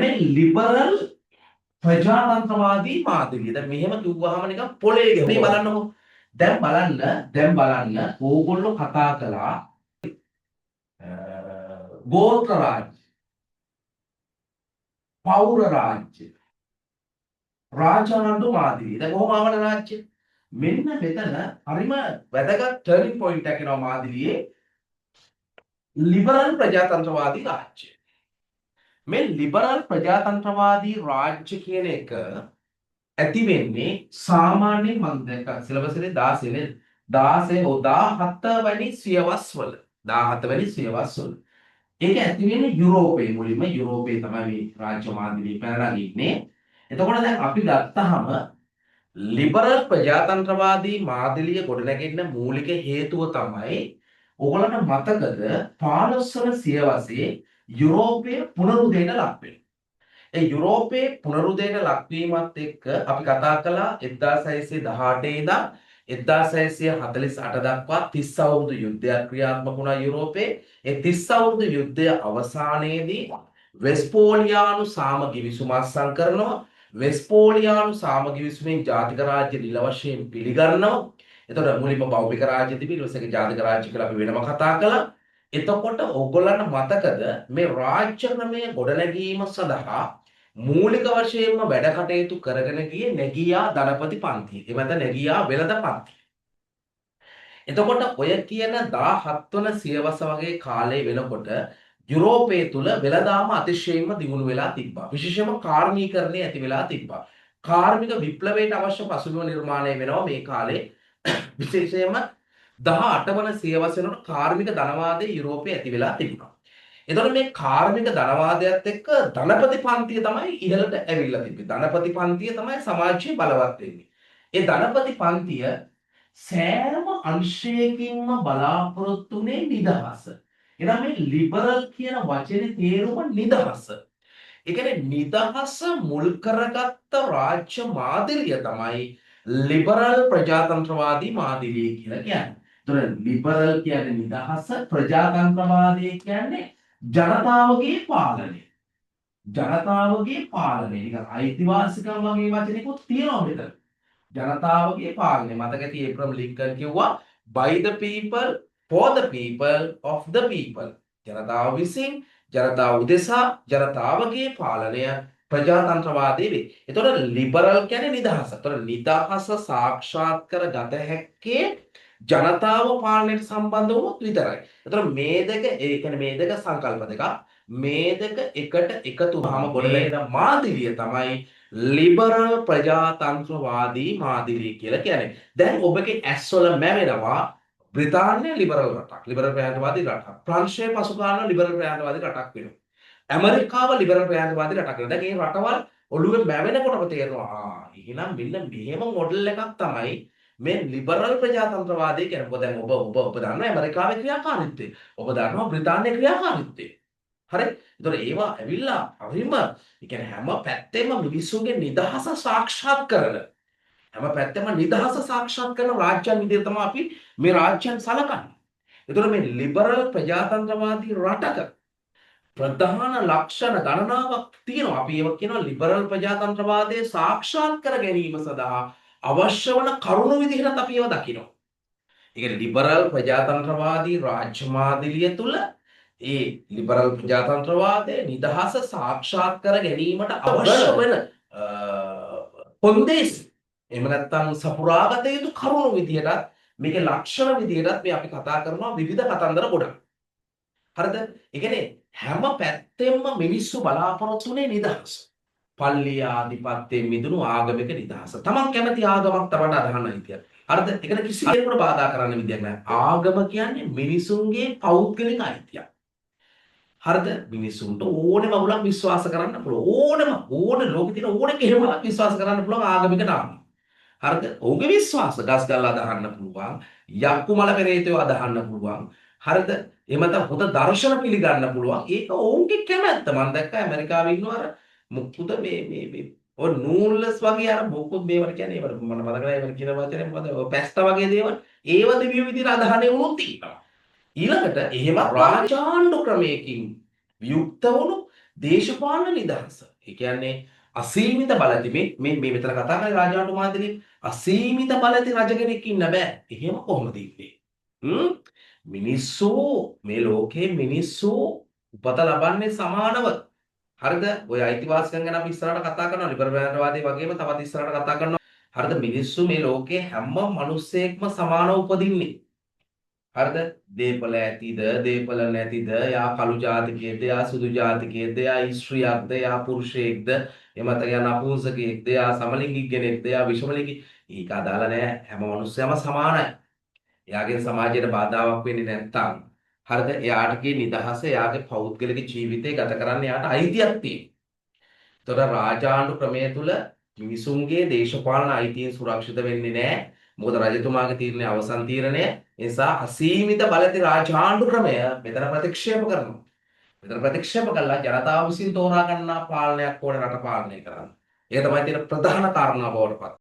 මේ ලිබරල් ප්‍රජාතන්ත්‍රවාදී මාධ්‍යය. දැන් මෙහෙම කිව්වහම නිකන් පොළේ ගහනවා. මේ බලන්නකෝ. දැන් බලන්න ඕගොල්ලෝ කතා කළා ගෝත්‍ර රාජ්‍ය, පෞර රාජ්‍ය, රාජාණ්ඩු මාධ්‍යය. දැන් කොහොම ආවද රාජ්‍ය? මෙන්න මෙතන හරිම වැදගත් ටර්නින් පොයින්ට් එකක් එනවා මාධ්‍යයේ ලිබරල් ප්‍රජාතන්ත්‍රවාදී රාජ්‍ය. මේ ලිබරල් ප්‍රජාතන්ත්‍රවාදී රාජ්‍ය කියන එක ඇති වෙන්නේ සාමාන්‍යයෙන් මම දැක්ක සිලබස් එකේ 16 නේ 17 වැනි සියවස්වල 17 වැනි සියවස්වල ඒක ඇති වෙන්නේ යුරෝපයේ මුලින්ම යුරෝපයේ තමයි මේ රාජ්‍ය මාධ්‍යය පැනලා ඉන්නේ. එතකොට දැන් අපි ගත්තාම ලිබරල් ප්‍රජාතන්ත්‍රවාදී මාධ්‍යය ගොඩනැගෙන්න මූලික හේතුව තමයි ඔයගලන්ට මතකද 15 වන සියවසේ යුරෝපයේ පුනරුදයට ලක් වෙනවා. ඒ යුරෝපයේ පුනරුදයට ලක්වීමත් එක්ක අපි කතා කළා 1618 ඉඳන් 1648 දක්වා 30 අවුරුදු යුද්ධයක් ක්‍රියාත්මක වුණා යුරෝපයේ. ඒ 30 අවුරුදු යුද්ධය අවසානයේදී වෙස්පෝලියානු සාම ගිවිසුම අත්සන් කරනවා. වෙස්පෝලියානු සාම ගිවිසුමෙන් ජාතික රාජ්‍ය නිල වශයෙන් පිළිගන්නවා. එතකොට මුලින්ම භෞමික රාජ්‍ය තිබී ඊට පස්සේ ජාතික රාජ්‍ය කියලා අපි වෙනම කතා කළා. එතකොට ඕගොල්ලන්ට මතකද මේ රාජ්‍ය ක්‍රමය ගොඩනැගීම සඳහා මූලික වශයෙන්ම වැඩ කටයුතු කරගෙන ගියේ නැගියා ධනපති පන්තිය. එමෙත නැගියා වෙළඳ පන්තිය. එතකොට ඔය කියන 17 වන සියවස වගේ කාලය වෙනකොට යුරෝපයේ තුල වෙළඳාම අතිශයින්ම දියුණු වෙලා තිබ්බා. විශේෂයෙන්ම කාර්මීකරණය ඇති වෙලා තිබ්බා. කාර්මික විප්ලවයට අවශ්‍ය පසුබිම නිර්මාණය වෙනවා මේ කාලේ. විශේෂයෙන්ම 18 වන සියවස වෙනකොට කාර්මික ධනවාදයේ යුරෝපයේ ඇති වෙලා තිබුණා. එතකොට මේ කාර්මික ධනවාදයත් එක්ක ධනපති පන්තිය තමයි ඉහළට ඇවිල්ලා තිබෙන්නේ. ධනපති පන්තිය තමයි සමාජයේ බලවත් වෙන්නේ. ඒ ධනපති පන්තිය සෑම අංශයකින්ම බලාපොරොත්තු වෙන්නේ නිදහස. එහෙනම් මේ ලිබරල් කියන වචනේ තේරුම නිදහස. ඒ කියන්නේ නිදහස මුල් කරගත්ත රාජ්‍ය මාදිලිය තමයි ලිබරල් ප්‍රජාතන්ත්‍රවාදී මාදිලිය කියලා කියන්නේ. ඒතර ලිබරල් කියන්නේ නිදහස, ප්‍රජාතන්ත්‍රවාදී කියන්නේ ජනතාවගේ පාලනය. ජනතාවගේ පාලනය. නිකන් අයිතිවාසිකම් වගේ වචනයකුත් තියෙනවා මෙතන. ජනතාවගේ පාලනය. මතක ඇති ඒබ්‍රහම් ලින්කන් කිව්වා by the people for the people of the people. ජනතාව විසින් ජනතාව උදෙසා ජනතාවගේ පාලනය ප්‍රජාතන්ත්‍රවාදී වේ. එතකොට ලිබරල් කියන්නේ නිදහස. එතකොට නිදහස සාක්ෂාත් කර ගත හැක්කේ ජනතාව පාලනයට සම්බන්ධ වුණොත් විතරයි. එතකොට මේ දෙක ඒ කියන්නේ මේ දෙක සංකල්ප දෙකක්. මේ දෙක එකට එකතු වුනහම ගොඩනැගෙන මාදිලිය තමයි ලිබරල් ප්‍රජාතන්ත්‍රවාදී මාදිලිය කියලා කියන්නේ. දැන් ඔබගේ ඇස්වල මැවෙනවා බ්‍රිතාන්‍ය ලිබරල් රටක්. ලිබරල් ප්‍රජාතන්ත්‍රවාදී රටක්. ප්‍රංශය පසුකාලීන ලිබරල් ප්‍රජාතන්ත්‍රවාදී රටක් වෙනවා. ඇමරිකාව ලිබරල් ප්‍රජාතන්ත්‍රවාදී රටක් වෙනවා. දැන් මේ රටවල් ඔළුවේ මැවෙනකොටම තේරෙනවා එහෙනම් මෙන්න මෙහෙම මොඩල් එකක් තමයි මේ ලිබරල් ප්‍රජාතන්ත්‍රවාදී කියන්නේ. මොකද දැන් ඔබ දන්නවා ඇමරිකාවේ ක්‍රියාකාරීත්වය. ඔබ දන්නවා බ්‍රිතාන්‍යයේ ක්‍රියාකාරීත්වය. හරි. ඒතකොට ඒවා ඇවිල්ලා හරිම ඒ කියන්නේ හැම පැත්තෙම මිනිස්සුන්ගේ නිදහස සාක්ෂාත් කරන හැම පැත්තෙම නිදහස සාක්ෂාත් කරන රාජ්‍යයන් විදිහට තමයි අපි මේ රාජ්‍යයන් සලකන්නේ. ඒතකොට මේ ලිබරල් ප්‍රජාතන්ත්‍රවාදී රටක ප්‍රධාන ලක්ෂණ ගණනාවක් තියෙනවා. අපි ඒවා කියනවා ලිබරල් ප්‍රජාතන්ත්‍රවාදයේ සාක්ෂාත් කර ගැනීම සඳහා අවශ්‍ය වන කරුණු විදිහට අපි ඒවා දකිනවා. ඒ කියන්නේ ලිබරල් ප්‍රජාතන්ත්‍රවාදී රාජ්‍ය මාදිලිය තුල ඒ ලිබරල් ප්‍රජාතන්ත්‍රවාදයේ නිදහස සාක්ෂාත් කර ගැනීමට අවශ්‍ය වෙන කොන්දේස් එහෙම නැත්නම් සපුරාගත යුතු කරුණු විදිහට මේකේ ලක්ෂණ විදිහට මේ අපි කතා කරනවා විවිධ කතන්දර ගොඩක්. හරිද? ඒ කියන්නේ හැම පැත්තෙම මිනිස්සු බලාපොරොත්තු වෙන්නේ නිදහස. පල්ලිය ආධිපත්‍යයෙන් මිදුණු ආගමික නිදහස. තමන් කැමති ආගමක් තමන්ට අදහන්න හිතියක්. හරිද? ඒකට කිසි කෙනෙකුට බාධා කරන්න විදියක් නැහැ. ආගම කියන්නේ මිනිසුන්ගේ පෞද්ගලික අයිතියක්. හරිද? මිනිසුන්ට ඕනෙම වුණක් විශ්වාස කරන්න පුළුවන්. ඕන ලෝකෙ තියෙන ඕනෙ කෙනෙකුට විශ්වාස කරන්න පුළුවන් ආගමික නාම. හරිද? ඔහුගේ විශ්වාස ගස්ගල් අදහන්න පුළුවන්. යක්කුමල පෙරේතයෝ අදහන්න පුළුවන්. හරිද? එහෙම නැත්නම් හොඳ දර්ශන පිළිගන්න පුළුවන්. ඒක ඔවුන්ගේ කැමැත්ත. මම දැක්කා ඇමරිකාවේ ඉන්නවා අර මුකුද මේ ඔය නූල්ලස් වගේ අර මොකුත් මේවට කියන්නේ ඒවට මම මතක නැහැ ඒවට කියන වචනේ මොකද ඔය පැස්තා වගේ දේවල් ඒව දෙවියෝ විදිහට අදහන්නේ වුණොත් තියෙනවා. ඊළඟට එහෙම රාජාණ්ඩු ක්‍රමයකින් වියුක්ත වුණු දේශපාලන නිදහස. ඒ කියන්නේ අසීමිත බල තිබේ මේ මෙතන කතා කරන්නේ රාජාණ්ඩු මහත්මයාගේ අසීමිත බල ඇති රජ කෙනෙක් ඉන්න බෑ. එහෙම කොහොමද ඉන්නේ? හ්ම්? මිනිස්සු මේ ලෝකේ මිනිස්සු උපත ලබන්නේ සමානව. හරිද? ඔය අයිතිවාසිකම් ගැන අපි ඉස්සරහට කතා කරනවා. ලිබරල්වාදී වගේම තවත් ඉස්සරහට කතා කරනවා. හරිද? මිනිස්සු මේ ලෝකේ හැම මිනිස්සෙක්ම සමානව උපදින්නේ. හරිද? දේපල ඇතිද, දේපල නැතිද, යා කළු ජාතිකයේද, යා සුදු ජාතිකයේද, යා ස්ත්‍රියක්ද, යා පුරුෂයෙක්ද, එමත යා නපුංසකයෙක්ද, යා සමලිංගික කෙනෙක්ද, යා විෂමලිංගික. ඒක අදාළ නැහැ. හැම මිනිස්සයම සමානයි. එයාගේ සමාජයට බාධාවක් වෙන්නේ නැත්තම් හරිද? එයාටගේ නිදහස, එයාගේ පෞද්ගලික ජීවිතය ගත කරන්න එයාට අයිතියක් තියෙනවා. ඒතොර රාජාණ්ඩු ක්‍රමය තුල මිනිසුන්ගේ දේශපාලන අයිතීන් සුරක්ෂිත වෙන්නේ නැහැ. මොකද රජතුමාගේ තීරණය අවසන් තීරණය. ඒ නිසා අසීමිත බලති රාජාණ්ඩු ක්‍රමය මෙතන ප්‍රතික්ෂේප කරනවා. මෙතන ප්‍රතික්ෂේප කළා ජනතාව විසින් තෝරා ගන්නා පාලනයක් ඕනේ රට පාලනය කරන්න. ඒක තමයි තියෙන ප්‍රධාන කාරණාව බවට පත්